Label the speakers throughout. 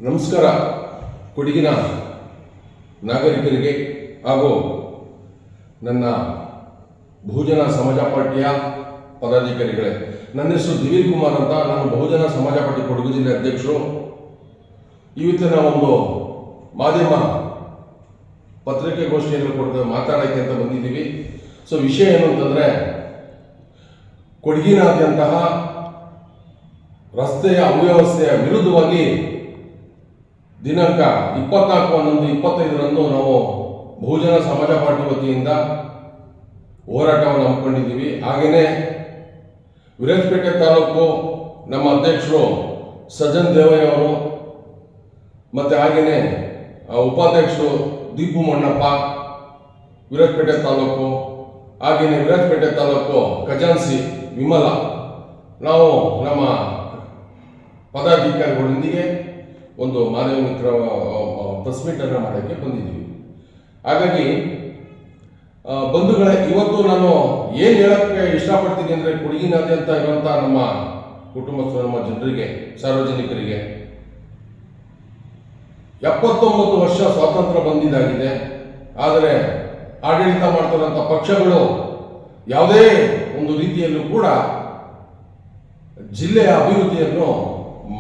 Speaker 1: ನಮಸ್ಕಾರ. ಕೊಡಗಿನ ನಾಗರಿಕರಿಗೆ ಹಾಗೂ ನನ್ನ ಬಹುಜನ ಸಮಾಜ ಪಾರ್ಟಿಯ ಪದಾಧಿಕಾರಿಗಳೇ, ನನ್ನ ಹೆಸರು ದಿವೀರ್ ಕುಮಾರ್ ಅಂತ. ನಾನು ಬಹುಜನ ಸಮಾಜ ಪಾರ್ಟಿ ಕೊಡಗು ಜಿಲ್ಲೆ ಅಧ್ಯಕ್ಷರು. ಇವತ್ತಿನ ಒಂದು ಮಾಧ್ಯಮ ಪತ್ರಿಕೆಗೋಷ್ಠಿಯನ್ನು ಮಾತಾಡೋಕ್ಕೆ ಅಂತ ಬಂದಿದ್ದೀವಿ. ವಿಷಯ ಏನು ಅಂತಂದರೆ, ಕೊಡಗಿನಾದ್ಯಂತಹ ರಸ್ತೆಯ ಅವ್ಯವಸ್ಥೆಯ ವಿರುದ್ಧವಾಗಿ ದಿನಾಂಕ 24/11/25 ನಾವು ಬಹುಜನ ಸಮಾಜ ಪಾರ್ಟಿ ವತಿಯಿಂದ ಹೋರಾಟವನ್ನು ಹಮ್ಮಿಕೊಂಡಿದ್ದೀವಿ. ಹಾಗೆಯೇ ವಿರಾಜಪೇಟೆ ತಾಲೂಕು ನಮ್ಮ ಅಧ್ಯಕ್ಷರು ಸಜ್ಜನ್ ದೇವಯ್ಯ ಅವರು, ಮತ್ತು ಹಾಗೆಯೇ ಉಪಾಧ್ಯಕ್ಷರು ದೀಪು ಮಣ್ಣಪ್ಪ ವಿರಾಜಪೇಟೆ ತಾಲೂಕು, ಹಾಗೆಯೇ ವಿರಾಜಪೇಟೆ ತಾಲೂಕು ಖಜಾನ್ಸಿ ವಿಮಲ, ನಾವು ನಮ್ಮ ಪದಾಧಿಕಾರಿಗಳೊಂದಿಗೆ ಒಂದು ಮಾನವ ಮಿತ್ರ ಪ್ರೆಸ್ ಮೀಟನ್ನು ಮಾಡೋಕ್ಕೆ ಬಂದಿದ್ದೀವಿ. ಹಾಗಾಗಿ ಬಂಧುಗಳೇ, ಇವತ್ತು ನಾನು ಏನು ಹೇಳೋಕ್ಕೆ ಇಷ್ಟಪಡ್ತೀನಿ ಅಂದರೆ, ಕೊಡಗಿನಾದ್ಯಂತ ಇರುವಂಥ ನಮ್ಮ ಕುಟುಂಬಸ್ಥರು, ನಮ್ಮ ಜನರಿಗೆ, ಸಾರ್ವಜನಿಕರಿಗೆ 79 ವರ್ಷ ಸ್ವಾತಂತ್ರ್ಯ ಬಂದಿದ್ದಾಗಿದೆ. ಆದರೆ ಆಡಳಿತ ಮಾಡ್ತಿರೋಂಥ ಪಕ್ಷಗಳು ಯಾವುದೇ ಒಂದು ರೀತಿಯಲ್ಲೂ ಕೂಡ ಜಿಲ್ಲೆಯ ಅಭಿವೃದ್ಧಿಯನ್ನು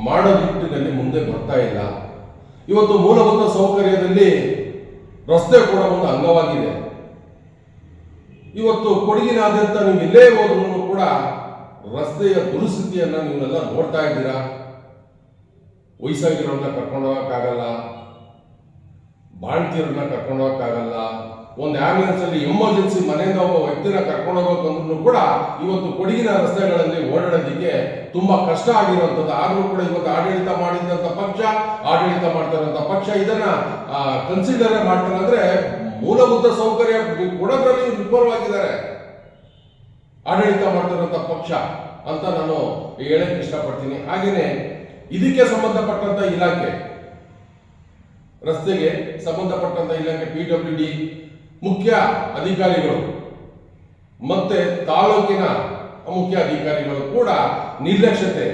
Speaker 1: ಮಾಡೋ ನಿಟ್ಟಿನಲ್ಲಿ ಮುಂದೆ ಬರ್ತಾ ಇಲ್ಲ. ಇವತ್ತು ಮೂಲಭೂತ ಸೌಕರ್ಯದಲ್ಲಿ ರಸ್ತೆ ಕೂಡ ಒಂದು ಅಂಗವಾಗಿದೆ. ಇವತ್ತು ಕೊಡಗಿನಾದ್ಯಂತ ನೀವು ಎಲ್ಲೇ ಹೋದ್ರೂ ಕೂಡ ರಸ್ತೆಯ ದುರಸ್ಥಿತಿಯನ್ನು ನೀವೆಲ್ಲ ನೋಡ್ತಾ ಇದ್ದೀರಾ. ವಯಸ್ಸಾಗಿರೋರನ್ನ ಕರ್ಕೊಂಡು ಹೋಗೋಕ್ಕಾಗಲ್ಲ, ಬಾಣ್ತಿಯರನ್ನ ಕರ್ಕೊಂಡು ಹೋಗೋಕ್ಕಾಗಲ್ಲ. ಒಂದು ಆಂಬ್ಯುಲೆನ್ಸಲ್ಲಿ ಎಮರ್ಜೆನ್ಸಿ ಮನೆಯಿಂದ ಒಬ್ಬ ವ್ಯಕ್ತಿನ ಕರ್ಕೊಂಡು ಹೋಗ್ಬೇಕಂದ್ರೂ ಕೂಡ ಇವತ್ತು ಕೊಡಗಿನ ರಸ್ತೆಗಳಲ್ಲಿ ಓಡಾಡೋದಕ್ಕೆ ತುಂಬಾ ಕಷ್ಟ ಆಗಿರುವಂಥದ್ದು. ಆದರೂ ಕೂಡ ಇವತ್ತು ಆಡಳಿತ ಮಾಡಿದಂಥ ಪಕ್ಷ, ಆಡಳಿತ ಮಾಡ್ತಿರೋಂಥ ಪಕ್ಷ ಇದನ್ನ ಕನ್ಸಿಡರ್ ಮಾಡ್ತಾರೆ. ಅಂದ್ರೆ ಮೂಲಭೂತ ಸೌಕರ್ಯ ಕೊಡೋದ್ರಲ್ಲಿ ವಿಫಲವಾಗಿದ್ದಾರೆ ಆಡಳಿತ ಮಾಡ್ತಿರೋಂಥ ಪಕ್ಷ ಅಂತ ನಾನು ಹೇಳಕ್ಕೆ ಇಷ್ಟಪಡ್ತೀನಿ. ಹಾಗೆಯೇ ಇದಕ್ಕೆ ಸಂಬಂಧಪಟ್ಟಂತ ಇಲಾಖೆ, ರಸ್ತೆಗೆ ಸಂಬಂಧಪಟ್ಟಂತ ಇಲಾಖೆ, PWD ಮುಖ್ಯ ಅಧಿಕಾರಿಗಳು ಮತ್ತೆ ತಾಲೂಕಿನ ಮುಖ್ಯ ಅಧಿಕಾರಿಗಳು ಕೂಡ ನಿರ್ಲಕ್ಷ್ಯತೆ,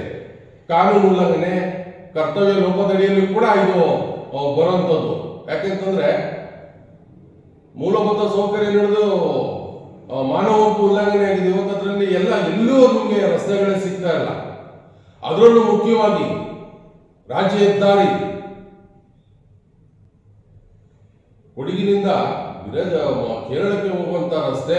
Speaker 1: ಕಾನೂನು ಉಲ್ಲಂಘನೆ, ಕರ್ತವ್ಯ ಲೋಪದಡಿಯಲ್ಲಿ ಕೂಡ ಇದು ಬರುವಂಥದ್ದು. ಯಾಕೆಂತಂದ್ರೆ ಮೂಲಭೂತ ಸೌಕರ್ಯ ನಡೆದು ಮಾನವ ಹಕ್ಕು ಉಲ್ಲಂಘನೆ ಆಗಿದೆ. ಇವತ್ತು ಅದರಲ್ಲಿ ಎಲ್ಲೂ ನಿಮಗೆ ರಸ್ತೆಗಳೇ ಸಿಗ್ತಾ ಇಲ್ಲ. ಅದರಲ್ಲೂ ಮುಖ್ಯವಾಗಿ ರಾಜ್ಯ ಹೆದ್ದಾರಿ ಕೊಡಗಿನಿಂದ ಕೇರಳಕ್ಕೆ ಹೋಗುವಂತ ರಸ್ತೆ,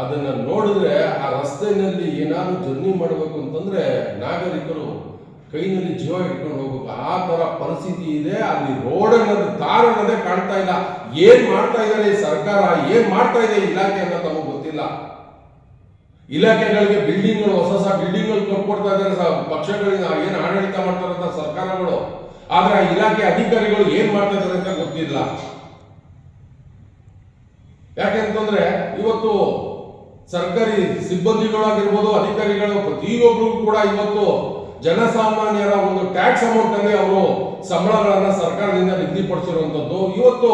Speaker 1: ಅದನ್ನ ನೋಡಿದ್ರೆ ಆ ರಸ್ತೆಯಲ್ಲಿ ಏನಾದ್ರು ಜರ್ನಿ ಮಾಡಬೇಕು ಅಂತಂದ್ರೆ ನಾಗರಿಕರು ಕೈನಲ್ಲಿ ಜೀವ ಇಟ್ಕೊಂಡು ಹೋಗ್ಬೇಕು. ಆ ತರ ಪರಿಸ್ಥಿತಿ ಇದೆ. ಅಲ್ಲಿ ರೋಡ್ ಅನ್ನೋದು, ತಾರ್ ಅನ್ನೋದೇ ಕಾಣ್ತಾ ಇಲ್ಲ. ಏನ್ ಮಾಡ್ತಾ ಇದ್ದಾರೆ ಈ ಸರ್ಕಾರ, ಏನ್ ಮಾಡ್ತಾ ಇದೆ ಇಲಾಖೆ ಅನ್ನೋದು ನಮಗೆ ಗೊತ್ತಿಲ್ಲ. ಇಲಾಖೆಗಳಿಗೆ ಬಿಲ್ಡಿಂಗ್ಗಳು, ಹೊಸ ಬಿಲ್ಡಿಂಗ್ಗಳು ಕೊಟ್ಕೊಡ್ತಾ ಇದ್ದಾರೆ ಪಕ್ಷಗಳಿಂದ, ಏನು ಆಡಳಿತ ಮಾಡ್ತಾರಂತ ಸರ್ಕಾರಗಳು. ಆದ್ರೆ ಆ ಇಲಾಖೆ ಅಧಿಕಾರಿಗಳು ಏನ್ ಮಾಡ್ತಾ ಇದ್ದಾರೆ ಅಂತ ಗೊತ್ತಿಲ್ಲ. ಯಾಕೆಂತಂದ್ರೆ ಇವತ್ತು ಸರ್ಕಾರಿ ಸಿಬ್ಬಂದಿಗಳಾಗಿರ್ಬೋದು, ಅಧಿಕಾರಿಗಳು ಪ್ರತಿಯೊಬ್ಬರಿಗೂ ಕೂಡ ಇವತ್ತು ಜನಸಾಮಾನ್ಯರ ಒಂದು ಟ್ಯಾಕ್ಸ್ ಅಮೌಂಟ್ ಅಲ್ಲಿ ಅವರು ಸಂಬಳಗಳನ್ನ ಸರ್ಕಾರದಿಂದ ನಿಗದಿಪಡಿಸಿರುವಂತದ್ದು. ಇವತ್ತು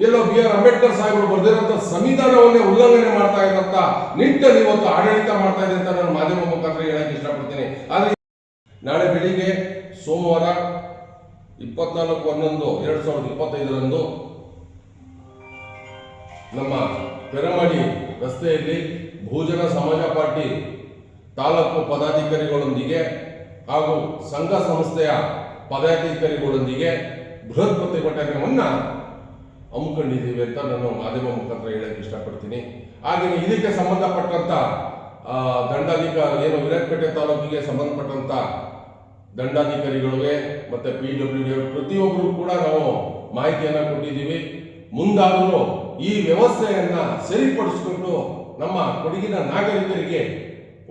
Speaker 1: ಎಲ್ಲೋ BR ಅಂಬೇಡ್ಕರ್ ಸಾಹೇಬರು ಬರೆದಿರುವಂತ ಸಂವಿಧಾನವನ್ನೇ ಉಲ್ಲಂಘನೆ ಮಾಡ್ತಾ ಇರುವಂತ ನಿಟ್ಟಿನಲ್ಲಿ ಇವತ್ತು ಆಡಳಿತ ಮಾಡ್ತಾ ಇದೆ ಅಂತ ನಾನು ಮಾಧ್ಯಮ ಮುಖಾಂತರ ಹೇಳಕ್ಕೆ ಇಷ್ಟಪಡ್ತೀನಿ. ಆದ್ರೆ ನಾಳೆ ಬೆಳಿಗ್ಗೆ ಸೋಮವಾರ 24/11/2025 ನಮ್ಮ ಪೆರಮಾಡಿ ರಸ್ತೆಯಲ್ಲಿ ಬಹುಜನ ಸಮಾಜ ಪಾರ್ಟಿ ತಾಲೂಕು ಪದಾಧಿಕಾರಿಗಳೊಂದಿಗೆ ಹಾಗೂ ಸಂಘ ಸಂಸ್ಥೆಯ ಪದಾಧಿಕಾರಿಗಳೊಂದಿಗೆ ಬೃಹತ್ ಪ್ರತಿಭಟನೆಯನ್ನ ಹಮ್ಮಿಕೊಂಡಿದ್ದೀವಿ ಅಂತ ನಾನು ಮಾಧ್ಯಮ ಮುಖಾಂತರ ಹೇಳಕ್ಕೆ ಇಷ್ಟಪಡ್ತೀನಿ. ಹಾಗೆಯೇ ಇದಕ್ಕೆ ಸಂಬಂಧಪಟ್ಟಂತ ದಂಡಾಧಿಕಾರಿ, ಏನು ವಿರಾಜಪೇಟೆ ತಾಲೂಕಿಗೆ ಸಂಬಂಧಪಟ್ಟಂತ ದಂಡಾಧಿಕಾರಿಗಳಿಗೆ ಮತ್ತೆ PWD ಪ್ರತಿಯೊಬ್ಬರು ಕೂಡ ನಾವು ಮಾಹಿತಿಯನ್ನ ಕೊಟ್ಟಿದ್ದೀವಿ. ಮುಂದಾದರೂ ಈ ವ್ಯವಸ್ಥೆಯನ್ನ ಸರಿಪಡಿಸಿಕೊಂಡು ನಮ್ಮ ಕೊಡಗಿನ ನಾಗರಿಕರಿಗೆ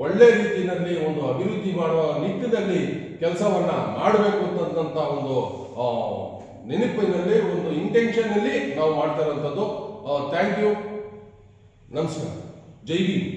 Speaker 1: ಒಳ್ಳೆ ರೀತಿಯಲ್ಲಿ ಒಂದು ಅಭಿವೃದ್ಧಿ ಮಾಡುವ ನಿಟ್ಟಿನಲ್ಲಿ ಕೆಲಸವನ್ನ ಮಾಡಬೇಕು ಅಂತಂತ ಒಂದು ನೆನಪಿನಲ್ಲಿ, ಒಂದು ಇಂಟೆನ್ಷನ್ ಅಲ್ಲಿ ನಾವು ಮಾಡ್ತಾ ಇರುವಂತದ್ದು. Thank you. ನಮಸ್ಕಾರ. ಜೈ ಭೀಮ್.